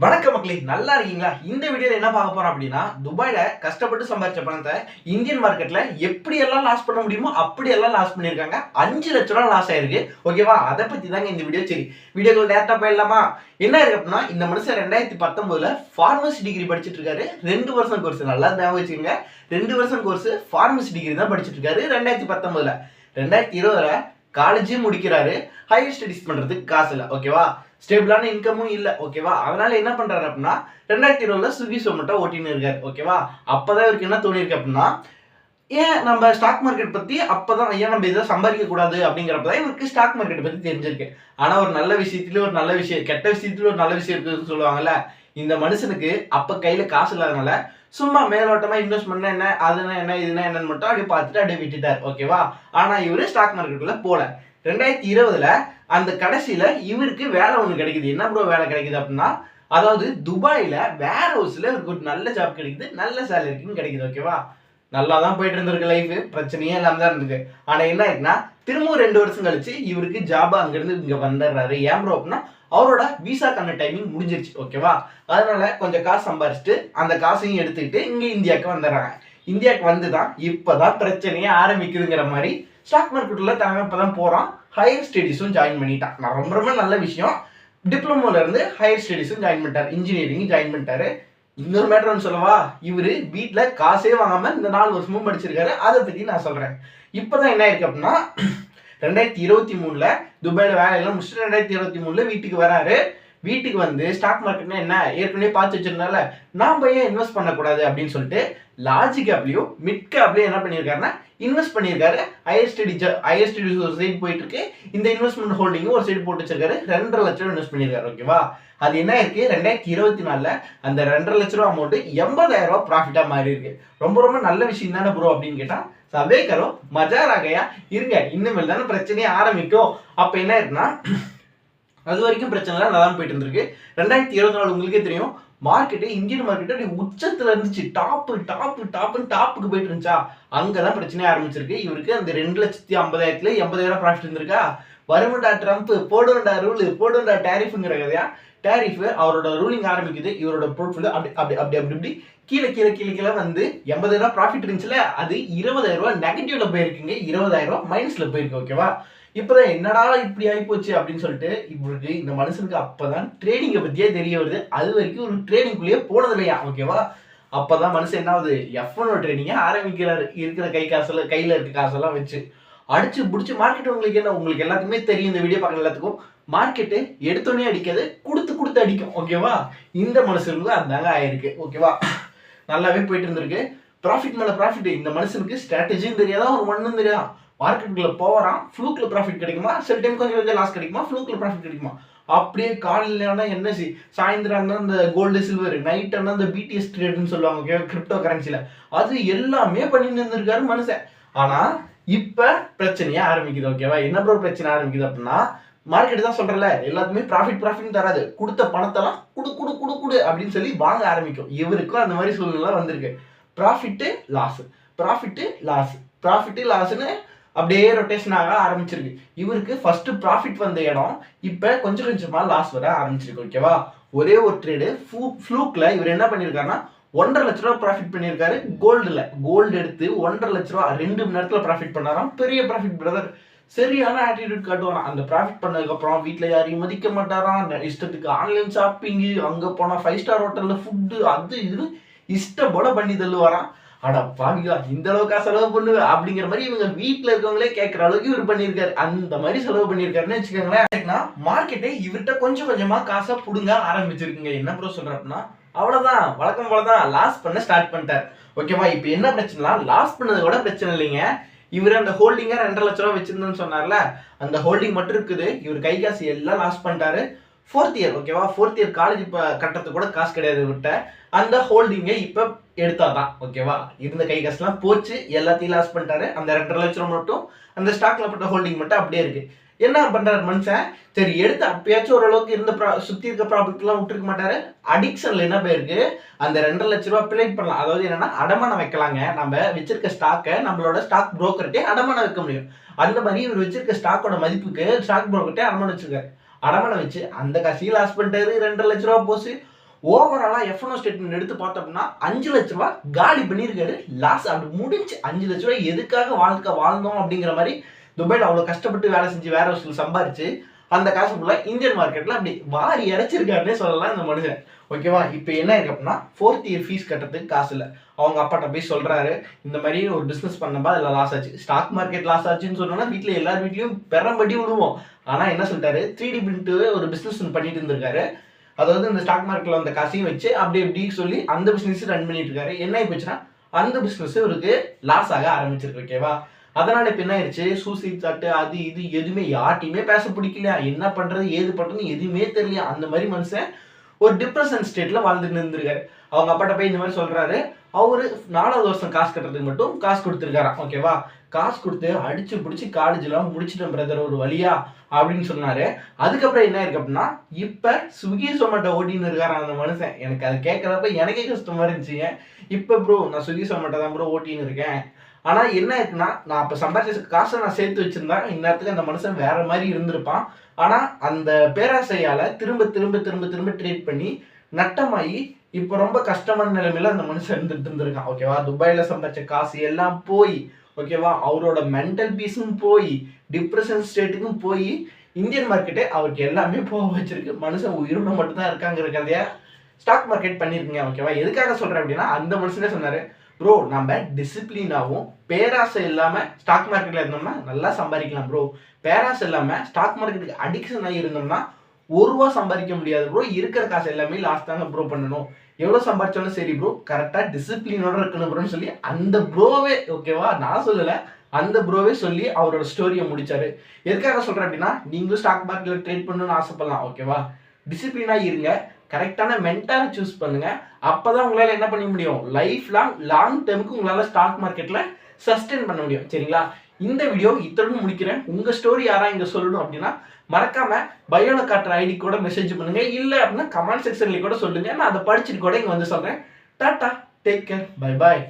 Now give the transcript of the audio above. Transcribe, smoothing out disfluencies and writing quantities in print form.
வணக்கம் மக்களே, நல்லா இருக்கீங்களா? இந்த வீடியோல என்ன பார்க்க போறோம் அப்படின்னா, துபாயில கஷ்டப்பட்டு சம்பாதிச்ச பணத்தை இந்தியன் மார்க்கெட்ல எப்படி எல்லாம் லாஸ் பண்ண முடியுமோ அப்படி எல்லாம் லாஸ் பண்ணிருக்காங்க. 5 லட்சம் ரூபாய் லாஸ் ஆயிருக்கு. ஓகேவா? அதை பத்தி தாங்க இந்த வீடியோ. சரி, வீடியோக்குள்ள டேரக்டா போயிடலாமா? என்ன இருக்கு அப்படின்னா, இந்த மனுஷன் 2019ல பார்மசி டிகிரி படிச்சிட்டு இருக்காரு. 2 வருஷம் கோர்ஸ். நல்லா ஞாபகம் வச்சுக்கோங்க, 2 வருஷம் கோர்ஸ் பார்மசி டிகிரி தான் படிச்சிட்டு இருக்காரு 2019ல. 2020ல காலேஜே முடிக்கிறாரு. ஹையர் ஸ்டடிஸ் பண்றதுக்கு காசு இல்லை. ஓகேவா? ஸ்டேபிளான இன்கமும் இல்லை. ஓகேவா? அதனால என்ன பண்றாரு அப்படின்னா, 2020ல ஸ்விக்கி சொமேட்டோ ஓட்டின்னு இருக்காரு. ஓகேவா? அப்பதான் இவருக்கு என்ன தோணிருக்கு அப்படின்னா, ஏன் நம்ம ஸ்டாக் மார்க்கெட் பத்தி அப்பதான் ஏன் நம்ம இதை சம்பாதிக்க கூடாது அப்படிங்கிறப்பதான் இவருக்கு ஸ்டாக் மார்க்கெட் பத்தி தெரிஞ்சிருக்கு. ஆனா ஒரு நல்ல விஷயத்துல ஒரு நல்ல விஷயம், கெட்ட விஷயத்துல ஒரு நல்ல விஷயம் இருக்குன்னு சொல்லுவாங்கல்ல. இந்த மனுஷனுக்கு அப்ப கையில காசு இல்லாதனால சும்மா மேலோட்டமா இன்வெஸ்ட் பண்ண என்ன, அதுனா என்ன, இதுனா என்னன்னு மட்டும் அப்படியே பார்த்துட்டு அப்படியே விட்டுட்டார். ஓகேவா? ஆனா இவரு ஸ்டாக் மார்க்கெட்டுக்குள்ள போல. 2020ல அந்த கடைசியில இவருக்கு வேலை ஒண்ணு கிடைக்குது. என்ன ப்ரோ வேலை கிடைக்குது அப்படின்னா, அதாவது துபாயில வேர் ஹவுஸ்ல இவருக்கு ஒரு நல்ல ஜாப் கிடைக்குது, நல்ல சேலரிக்கும் கிடைக்குது. ஓகேவா? நல்லா தான் போயிட்டு இருந்திருக்கு லைஃப், பிரச்சனையே இல்லாம தான் இருந்திருக்கு. ஆனா என்ன ஆயிடுச்சுன்னா, திரும்பவும் 2 வருஷம் கழிச்சு இவருக்கு ஜாப் அங்கிருந்து இங்க வந்துடுறாரு. ஏன் ப்ரோ அப்படின்னா, அவரோட விசாக்கான டைமிங் முடிஞ்சிருச்சு. ஓகேவா? அதனால கொஞ்சம் காசு சம்பாரிச்சுட்டு அந்த காசையும் எடுத்துக்கிட்டு இங்க இந்தியாவுக்கு வந்துடுறாங்க. இந்தியாவுக்கு வந்துதான் இப்பதான் பிரச்சனையே ஆரம்பிக்குதுங்கிற மாதிரி ஸ்டாக் மார்க்கெட்ல தாங்க இப்பதான் போறான். ஹையர் ஸ்டடீஸும் ஜாயின் பண்ணிட்டான். நான் ரொம்ப ரொம்ப நல்ல விஷயம். டிப்ளமோல இருந்து ஹையர் ஸ்டடீஸும் ஜாயின் பண்ணிட்டாரு, இன்ஜினியரிங் ஜாயின் பண்ணிட்டாரு. இன்னொரு மேட்டர் சொல்லவா, இவரு வீட்டுல காசே வாங்காம இந்த 4 வருஷமும் படிச்சிருக்காரு. அதை பத்தி நான் சொல்றேன். இப்பதான் என்ன இருக்கு அப்படின்னா, 2023ல துபாயில வேலையெல்லாம் முடிச்சுட்டு 2023ல வீட்டுக்கு வராரு. வீட்டுக்கு வந்து ஸ்டாக் மார்க்கெட்னா என்ன ஏற்கனவே பார்த்து வச்சிருந்தால, நாம ஏன் இன்வெஸ்ட் பண்ணக்கூடாது அப்படின்னு சொல்லிட்டு லாஜிக் ஆப்லயும் மிட் கேப்லயும் என்ன பண்ணியிருக்காருன்னா இன்வெஸ்ட் பண்ணியிருக்காரு. ஹையர் ஸ்டடிஸ் ஒரு சைடு போயிட்டு இருக்கு. இந்த இன்வெஸ்ட்மெண்ட் ஹோல்டிங் ஒரு சைடு போட்டு வச்சிருக்காரு. 2.5 லட்சம் ரூபாய் இன்வெஸ்ட் பண்ணியிருக்காரு. ஓகேவா? அது என்ன இருக்கு, 2024ல அந்த 2.5 லட்ச ரூபா அமௌண்ட் 80,000 ரூபாய் ப்ராஃபிட்டா மாறி இருக்கு. ரொம்ப ரொம்ப நல்ல விஷயம் தானே ப்ரோ அப்படின்னு கேட்டா, சபே கரோ மஜா ராகையா இருங்க, இனிமேல் தானே பிரச்சனையே ஆரம்பிக்கும். அப்ப என்ன இருக்குன்னா, அது வரைக்கும் பிரச்சனை நல்லா தான் போயிட்டு இருந்திருக்கு. 2024 உங்களுக்கே தெரியும், மார்க்கெட்டு இந்தியன் மார்க்கெட் அப்படி உச்சத்துல இருந்துச்சு. டாப்புக்கு போயிட்டு இருந்துச்சா, அங்கதான் பிரச்சனையே ஆரம்பிச்சிருக்கு. இவருக்கு அந்த 2,50,000ல 80,000 ப்ராஃபிட் இருந்திருக்கா. வருமண்டா ட்ரம்ப், போடுவண்டா ரூல், போடுவண்டா டேரிஃப்ங்கிற கதையா. டேரிஃப் அவரோட ரூலிங் ஆரம்பிக்குது. இவரோட போர்ட்ஃபோலியோ அப்படி அப்படி அப்படி அப்படி இப்படி கீழே வந்து 80,000 ப்ராஃபிட் இருந்துச்சுல, அது 20,000 நெகட்டிவ்ல போயிருக்குங்க. 20,000 மைனஸ்ல போயிருக்கு. ஓகேவா? இப்பதான் என்னடா இப்படி ஆயிப்போச்சு அப்படின்னு சொல்லிட்டு இவருக்கு இந்த மனுஷனுக்கு அப்பதான் ட்ரேடிங்கை பத்தியே தெரிய வருது. அது வரைக்கும் ஒரு ட்ரேடிங்குள்ளேயே போனது இல்லையா. ஓகேவா? அப்பதான் மனுஷன் என்ன ஆகுது, F1 ட்ரேடிங்க ஆரம்பிக்கிறாரு. இருக்கிற கையில இருக்க காசெல்லாம் வச்சு அடிச்சு பிடிச்சி. மார்க்கெட் உங்களுக்கு என்ன, உங்களுக்கு எல்லாத்துக்குமே தெரியும், இந்த வீடியோ பார்க்குற எல்லாத்துக்கும் மார்க்கெட்டு எடுத்தோடனே அடிக்காது, கொடுத்து அடிக்கும். ஓகேவா? இந்த மனுஷனுக்கு அதாங்க ஆயிருக்கு. ஓகேவா? நல்லாவே போயிட்டு இருந்திருக்கு. ப்ராஃபிட் மேல ப்ராஃபிட். இந்த மனுஷனுக்கு ஸ்ட்ராட்டஜியும் தெரியாதா, ஒரு மண்ணும் தெரியாதா. மார்க்கெட்டுக்குள்ள போறான், ஃப்ளூக்ல ப்ராஃபிட் கிடைக்குமா, சில டைம் கொஞ்சம் லாஸ் கிடைக்குமா, ஃப்ளூக்ல ப்ராஃபிட் கிடைக்குமா. அப்படியே காலையில என்எஸ்சி, சாயந்தரம் அந்த கோல்டு சில்வர், நைட் அந்த பிடிஎஸ் ட்ரேட்னு சொல்லுவாங்க. ஓகே, கிரிப்டோ கரன்சில அது எல்லாமே பண்ணிட்டு இருந்திருக்காரு மனுஷன். ஆனா இப்ப பிரச்சனையா ஆரம்பிக்குது. ஓகேவா? என்ன ப்ரோ பிரச்சனை ஆரம்பிக்குது அப்படின்னா, மார்க்கெட் தான் சொல்றல, எல்லாத்துமே ப்ராஃபிட் தராது. கொடுத்த பணத்தெல்லாம் குடு அப்படின்னு சொல்லி வாங்க ஆரம்பிக்கும். இவருக்கும் அந்த மாதிரி சூழ்நிலை வந்திருக்கு. ப்ராஃபிட் லாஸ்ன்னு அப்படியே ரொட்டேஷன் ஆக ஆரம்பிச்சிருக்கு. இவருக்கு ஃபர்ஸ்ட் ப்ராஃபிட் வந்த இடம் இப்ப கொஞ்சம் கொஞ்சமா லாஸ் வர ஆரம்பிச்சிருக்கு. ஓகேவா? ஒரே ஒரு ட்ரேடு ஃப்ளூக்ல இவர் என்ன பண்ணிருக்காருன்னா 1.5 லட்ச ரூபாய் ப்ராஃபிட் பண்ணியிருக்காரு. கோல்டு எடுத்து 1.5 லட்ச ரூபாய் 2 மணி நேரத்துல ப்ராஃபிட் பண்ணாராம். பெரிய ப்ராஃபிட் பிரதர். சரியான ஆட்டிடியூட் காட்டுவாராம். அந்த ப்ராஃபிட் பண்ணதுக்கு அப்புறம் வீட்டுல யாரையும் மதிக்க மாட்டாராம். இஷ்டத்துக்கு ஆன்லைன் ஷாப்பிங், அங்க போனா 5 ஸ்டார் ஹோட்டல்ல ஃபுட்டு, அது இது இஷ்டம் போல பண்ணி தள்ளுவாராம். அடா பாவிங்களா, இந்த அளவுக்கா செலவு பண்ணுவேன் அப்படிங்கிற மாதிரி இவங்க வீட்டுல இருக்கவங்களே கேட்கற அளவுக்கு இவர் பண்ணியிருக்காரு. அந்த மாதிரி செலவு பண்ணியிருக்காருன்னு வச்சுக்கோங்களேன். மார்க்கெட்டை இவர்கிட்ட கொஞ்சம் கொஞ்சமா காசை புடுங்க ஆரம்பிச்சிருக்குங்க. என்ன ப்ரோ சொல்ற அப்படின்னா, அவ்வளவுதான், வழக்கம் போலதான் லாஸ் பண்ண ஸ்டார்ட் பண்ணிட்டார். ஓகேவா? இப்ப என்ன பிரச்சனை, லாஸ் பண்ணது கூட பிரச்சனை இல்லைங்க. இவர் அந்த ஹோல்டிங்கா 2.5 லட்ச ரூபாய் வச்சிருந்தோம்னு சொன்னார்ல, அந்த ஹோல்டிங் மட்டும் இருக்குது. இவர் கை காசு எல்லாம் லாஸ் பண்ணிட்டாரு. 4th year. ஓகேவா? 4th இயர் காலேஜ் இப்ப கட்டுறதுக்கு கூட காசு கிடையாது விட்ட. அந்த ஹோல்டிங்கை இப்ப எடுத்தாதான். ஓகேவா? இருந்த கை காசுலாம் போச்சு, எல்லாத்தையும் லாஸ் பண்ணிட்டாரு. அந்த 2.5 லட்சம் ரூபாய் மட்டும் அந்த ஸ்டாக்ல போட்ட ஹோல்டிங் மட்டும் அப்படியே இருக்கு. என்ன பண்றாரு மனுஷன், சரி எடுத்து அப்பயாச்சும் ஓரளவுக்கு இருந்த சுத்தி இருக்க ப்ராப்ளம் எல்லாம் விட்டுருக்க மாட்டாரு. அடிக்ஷன்ல என்ன போயிருக்கு, அந்த 2.5 லட்ச ரூபாய் பிளேட் பண்ணலாம். அதாவது என்னன்னா, அடமானம் வைக்கலாங்க. நம்ம வச்சிருக்க ஸ்டாக்கை நம்மளோட ஸ்டாக் புரோக்கர்ட்டே அடமானம் வைக்க முடியும். அந்த மாதிரி இவர் வச்சிருக்க ஸ்டாக்கோட மதிப்புக்கு ஸ்டாக் புரோக்கர்ட்டே அடமானம் வச்சிருக்காரு. அடமானம் வச்சு அந்த காசையும் லாஸ் பண்ணிட்டாரு. 2.5 லட்ச ரூபாய் போச்சு. ஓவராலா எஃப்என்ஓ ஸ்டேட்மெண்ட் எடுத்து பார்த்தோம்னா 5 லட்ச ரூபாய் காலி பண்ணியிருக்காரு. லாஸ் அப்படி முடிஞ்சு 5 லட்ச ரூபாய் எதுக்காக வாழ்ந்தோம் அப்படிங்கிற மாதிரி துபாயில் அவ்வளோ கஷ்டப்பட்டு வேலை செஞ்சு வேற ஒரு சம்பாரிச்சு அந்த காசு ஃபுல்லா இந்தியன் மார்க்கெட்ல அப்படி வாரி இறைச்சிருக்காருன்னே சொல்லலாம் இந்த மனுஷன். ஓகேவா? இப்போ என்ன இருக்கு அப்படின்னா 4th இயர் ஃபீஸ் கட்டுறதுக்கு காசு இல்லை. அவங்க அப்பாட்ட போய் சொல்றாரு, இந்த மாதிரி ஒரு பிசினஸ் பண்ணப்பா அதில் லாஸ் ஆச்சு, ஸ்டாக் மார்க்கெட் லாஸ் ஆச்சுன்னு சொன்னோம்னா வீட்டில் எல்லார் வீட்லையும் பெறம்படி விடுவோம். ஆனால் என்ன சொல்லிட்டாரு, 3D பிரிண்ட் ஒரு பிசினஸ் பண்ணிட்டு இருந்திருக்காரு. அதாவது இந்த ஸ்டாக் மார்க்கெட்ல வந்த காசையும் வச்சு அப்படி எப்படி சொல்லி அந்த பிசினஸ் ரன் பண்ணிட்டு இருக்காரு. என்ன ஆயிடுச்சுன்னா அந்த பிசினஸ் இவருக்கு லாஸ் ஆக ஆரம்பிச்சிருக்கு. ஓகேவா? அதனால இப்ப என்ன ஆயிடுச்சு, சூசைட் தாட்டு அது இது எதுவுமே யார்ட்டையுமே பேச பிடிக்கலையா, என்ன பண்றது ஏது பண்றதுன்னு எதுவுமே தெரியலையா. அந்த மாதிரி மனுஷன் ஒரு டிப்ரெஷன் ஸ்டேட்ல வாழ்ந்துட்டு இருந்திருக்காரு. அவங்க அப்பாட்ட போய் இந்த மாதிரி சொல்றாரு. அவரு 4வது வருஷம் காசு கட்டுறதுக்கு மட்டும் காசு கொடுத்துருக்காராம். ஓகேவா? காசு கொடுத்து அடிச்சு பிடிச்சி காலேஜ் எல்லாம் முடிச்சிட்டேன் பிரதர் ஒரு வழியா அப்படின்னு சொன்னாரு. அதுக்கப்புறம் என்ன இருக்கு அப்படின்னா இப்ப ஸ்விக்கி சொமேட்டோ ஓட்டின்னு இருக்காராம் அந்த மனுஷன். எனக்கு அது கேட்கறப்ப எனக்கே கஷ்டமா இருந்துச்சுங்க. இப்ப ப்ரோ நான் ஸ்விக்கி சொமேட்டோ தான் ப்ரோ ஓட்டின்னு இருக்கேன். ஆனா என்ன இருக்குன்னா நான் அப்ப சம்பாதிச்ச காசை நான் சேர்த்து வச்சிருந்தா இந்நேரத்துக்கு அந்த மனுஷன் வேற மாதிரி இருந்திருப்பான். ஆனா அந்த பேராசையால திரும்ப திரும்ப திரும்ப திரும்ப ட்ரீட் பண்ணி நட்டமாயி இப்ப ரொம்ப கஷ்டமான நிலைமையில அந்த மனுஷன் இருந்திருக்கான். ஓகேவா? துபாயில சம்பாதிச்ச காசு எல்லாம் போய், ஓகேவா, அவரோட மென்டல் பீஸும் போய் டிப்ரெஷன் ஸ்டேட்டுக்கும் போய் இந்தியன் மார்க்கெட்டே அவருக்கு எல்லாமே போக வச்சிருக்கு. மனுஷன் உயிரோட மட்டும் தான் இருக்காங்கிற கதையா ஸ்டாக் மார்க்கெட் பண்ணிருக்கீங்க. ஓகேவா? எதுக்காக சொல்றேன் அப்படின்னா அந்த மனுஷனே சொன்னாரு, ப்ரோ நம்ம டிசிப்ளினாகவும் பேராசை இல்லாம ஸ்டாக் மார்க்கெட்ல இருந்தோம்னா நல்லா சம்பாதிக்கலாம் ப்ரோ. பேராசை இல்லாம ஸ்டாக் மார்க்கெட்டுக்கு அடிக்ஷன் ஆகி இருந்தோம்னா 1 ரூபா சம்பாதிக்க முடியாது ப்ரோ. இருக்கிற காசு எல்லாமே லாஸ்ட் தாங்க ப்ரோ பண்ணணும். எவ்வளவு சம்பாதிச்சாலும் சரி ப்ரோ, கரெக்டா டிசிப்ளினோட இருக்கணும் ப்ரோன்னு சொல்லி அந்த ப்ரோவே, ஓகேவா, நான் சொல்லல, அந்த ப்ரோவே சொல்லி அவரோட ஸ்டோரியை முடிச்சாரு. எதுக்காக சொல்றேன் அப்படின்னா நீங்களும் ஸ்டாக் மார்க்கெட்ல ட்ரேட் பண்ணணும்னு ஆசைப்படலாம். ஓகேவா? டிசிப்ளினா இருங்க, கரெக்டான மென்டாரை சூஸ் பண்ணுங்க. அப்பதான் உங்களால என்ன பண்ண முடியும், லைஃப் லாங் டேர்முக்கு உங்களால ஸ்டாக் மார்க்கெட்ல சஸ்டெயின் பண்ண முடியும். சரிங்களா? இந்த வீடியோ இத்தோடு முடிக்கிறேன். உங்க ஸ்டோரி யாரா இங்க சொல்லணும் அப்படின்னா மறக்காம பயோல காட்டுற ஐடி கூட மெசேஜ் பண்ணுங்க. இல்ல அப்படின்னா கமெண்ட் செக்ஷன்ல கூட சொல்லுங்க. நான் அதை படிச்சுட்டு கூட இங்க வந்து சொல்றேன். Tata, take care, bye bye.